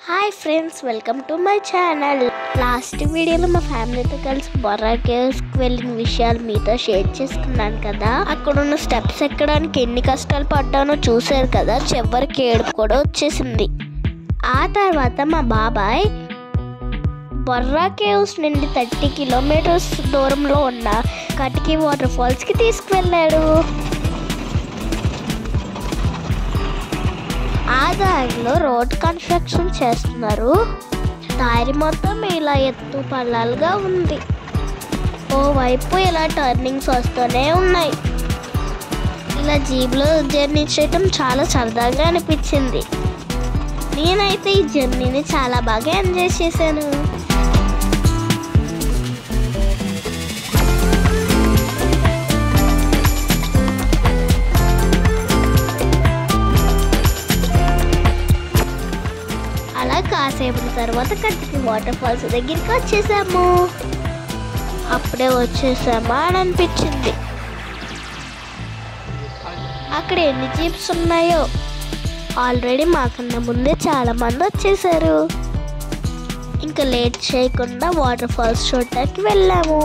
Hi friends, welcome to my channel. Last వీడియోలో మా ఫ్యామిలీతో కలిసి బొర్రా కేవ్స్కి వెళ్ళిన విషయాలు మీతో షేర్ చేసుకున్నాను కదా. అక్కడ ఉన్న స్టెప్స్ ఎక్కడానికి ఎన్ని కష్టాలు పడ్డానో చూశారు కదా. చివరికి ఏడుపు కూడా వచ్చేసింది. ఆ తర్వాత మా బాబాయ్ బొర్రా కేవ్స్ నుండి 30 కిలోమీటర్స్ దూరంలో ఉన్న కటికి వాటర్ ఫాల్స్కి తీసుకువెళ్ళాడు. ఆ దారిలో రోడ్ కన్స్ట్రక్షన్ చేస్తున్నారు. దారి మొత్తం ఇలా ఎత్తు పల్లాలుగా ఉంది. ఓవైపు ఇలా టర్నింగ్స్ వస్తూనే ఉన్నాయి. ఇలా జీప్లో జర్నీ చేయటం చాలా సరదాగా అనిపించింది. నేనైతే ఈ జర్నీని చాలా బాగా ఎంజాయ్ చేశాను. కాసేపు తర్వాత కటికి వాటర్ ఫాల్స్ దగ్గరికి వచ్చేసాము. అప్పుడే వచ్చేసామా అని అనిపించింది. అక్కడ ఎన్ని జీప్స్ ఉన్నాయో. ఆల్రెడీ మాకన్నా ముందే చాలా మంది వచ్చేసారు. ఇంకా లేట్ చేయకుండా వాటర్ ఫాల్స్ చూడటానికి వెళ్ళాము.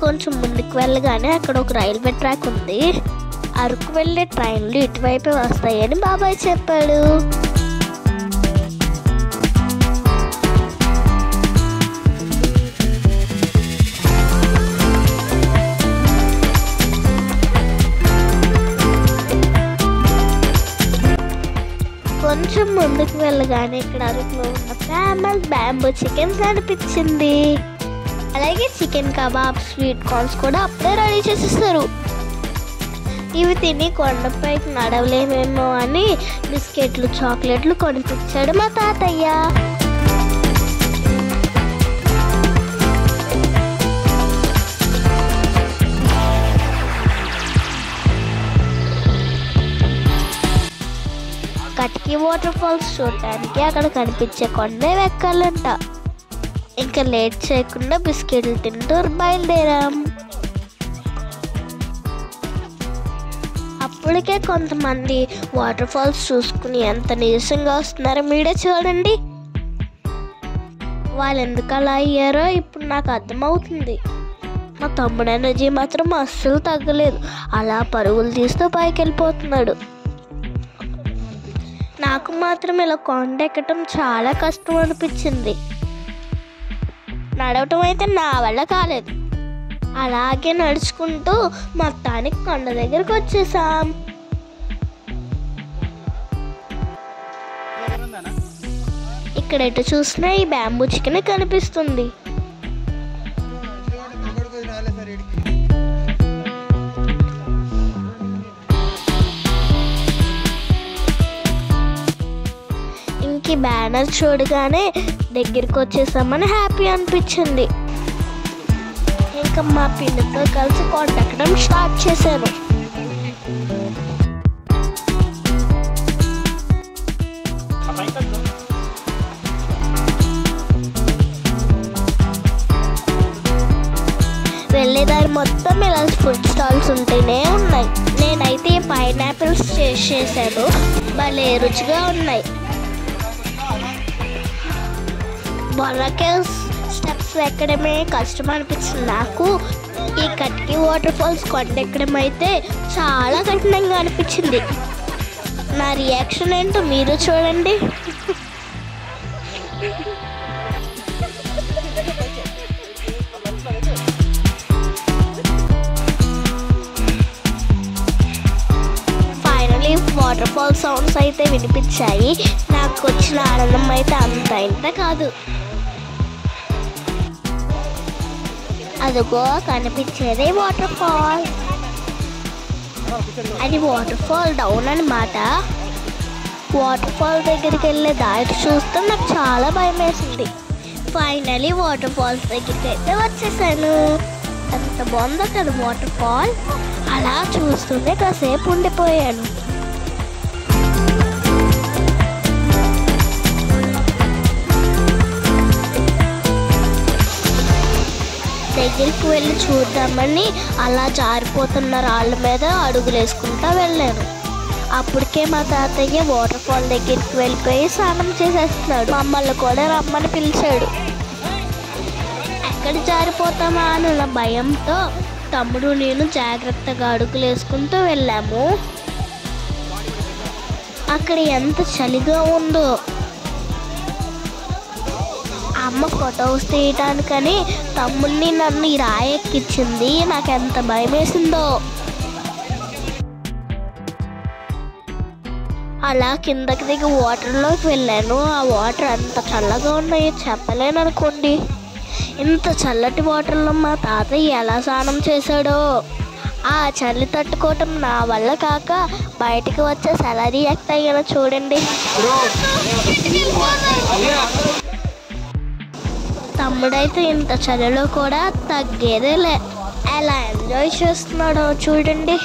కొంచెం ముందుకు వెళ్ళగానే అక్కడ ఒక రైల్వే ట్రాక్ ఉంది. అరకు వెళ్ళే ట్రైన్లు ఇటువైపే వస్తాయని బాబాయ్ చెప్పాడు. కొంచెం ముందుకు వెళ్ళగానే ఇక్కడ అరకులో ఉన్న ఫేమస్ బ్యాంబూ చికెన్ కనిపించింది. అలాగే చికెన్ కబాబ్, స్వీట్ కార్న్స్ కూడా అప్పుడే రెడీ చేసేస్తారు. ఇవి తిని కొండపైకి నడవలేమేమో అని బిస్కెట్లు, చాక్లెట్లు కొనిపించాడు మా తాతయ్య. కటికి వాటర్ ఫాల్స్ చూడటానికి అక్కడ కనిపించే కొండే ఎక్కాలంట. ఇంకా లేట్ చేయకుండా బిస్కెట్లు తింటూ బయలుదేరాం. అప్పటికే కొంతమంది వాటర్ ఫాల్స్ చూసుకుని ఎంత నీరసంగా వస్తున్నారో మీరే చూడండి. వాళ్ళు ఎందుకు అలా అయ్యారో ఇప్పుడు నాకు అర్థమవుతుంది. మా తమ్ముడు ఎనర్జీ మాత్రం అస్సలు తగ్గలేదు. అలా పరుగులు తీస్తూ పైకి వెళ్ళిపోతున్నాడు. నాకు మాత్రం ఇలా కొండ ఎక్కడం చాలా కష్టం అనిపించింది. నడవటం అయితే నా వల్ల కాలేదు. అలాగే నడుచుకుంటూ మొత్తానికి కొండ దగ్గరకు వచ్చేసాం. ఇక్కడ ఎటు చూసినా ఈ బ్యాంబూ చికెన్ కనిపిస్తుంది. ఇంక బ్యానర్ చూడగానే దగ్గరికి వచ్చేసామని హ్యాపీ అనిపించింది. ఇంకా మా పిల్లతో కలిసి కొండ ఎక్కడం స్టార్ట్ చేశాను. వెళ్ళేదారి మొత్తం ఇలా ఫుడ్ స్టాల్స్ ఉంటూనే ఉన్నాయి. నేనైతే పైనాపిల్స్ చేశాను. భలే రుచిగా ఉన్నాయి. బొర్రా కేవ్స్ స్టెప్స్ ఎక్కడమే కష్టం అనిపించింది నాకు. ఈ కటికి వాటర్ ఫాల్స్ కొండ ఎక్కడం అయితే చాలా కఠినంగా అనిపించింది. నా రియాక్షన్ ఏంటో మీరు చూడండి. ఫైనలీ వాటర్ ఫాల్ సౌండ్స్ అయితే వినిపించాయి. నాకు వచ్చిన ఆనందం అయితే అంత ఇంత కాదు. అదిగో కనిపించేదే వాటర్ ఫాల్. అది వాటర్ ఫాల్ డౌన్ అన్నమాట. వాటర్ ఫాల్ దగ్గరికి వెళ్ళే దారి చూస్తే నాకు చాలా భయం వేసింది. ఫైనలీ వాటర్ ఫాల్స్ దగ్గరికి అయితే వచ్చేసాను. ఎంత బాగుందో కదా వాటర్ ఫాల్. అలా చూస్తుంటే కాసేపు ఉండిపోయాను. దగ్గరికి వెళ్ళి చూద్దామని అలా జారిపోతున్న రాళ్ళ మీద అడుగులు వేసుకుంటూ వెళ్ళాను. అప్పటికే మా తాతయ్య వాటర్ ఫాల్ దగ్గరికి వెళ్ళిపోయి స్నానం చేసేస్తున్నాడు. మమ్మల్ని కూడా రమ్మని పిలిచాడు. ఎక్కడ జారిపోతామా అన్న భయంతో తమ్ముడు నేను జాగ్రత్తగా అడుగులు వేసుకుంటూ వెళ్ళాము. అక్కడ ఎంత చలిగా ఉందో. అమ్మ ఫొటోస్ తీయటానికని తమ్ముడిని నన్ను ఈ రాయి ఎక్కించింది. నాకు ఎంత భయం వేసిందో. అలా కిందకి దిగి వాటర్లోకి వెళ్ళాను. ఆ వాటర్ ఎంత చల్లగా ఉన్నాయో చెప్పలేను అనుకోండి. ఇంత చల్లటి వాటర్లో మా తాతయ్య ఎలా స్నానం చేశాడో. ఆ చలి తట్టుకోవటం నా వల్ల కాక బయటికి వచ్చేసి ఎలా రియాక్ట్ అయ్యానో చూడండి. తమ్ముడైతే ఇంత చలిలో కూడా తగ్గేదేలే. ఎలా ఎంజాయ్ చేస్తున్నాడో చూడండి.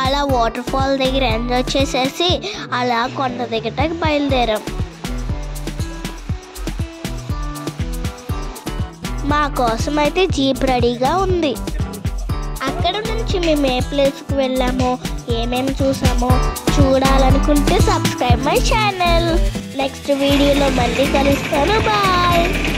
అలా వాటర్ ఫాల్ దగ్గర ఎంజాయ్ చేసేసి అలా కొండ దగ్గరకి బయలుదేరాం. మా కోసం అయితే జీప్ రెడీగా ఉంది. అక్కడ నుంచి మేము ఏ ప్లేస్కి వెళ్ళామో ఏమేమి చూసామో చూడాలనుకుంటే సబ్స్క్రైబ్ మై ఛానల్. నెక్స్ట్ వీడియోలో మళ్ళీ కలుస్తాను. బాయ్.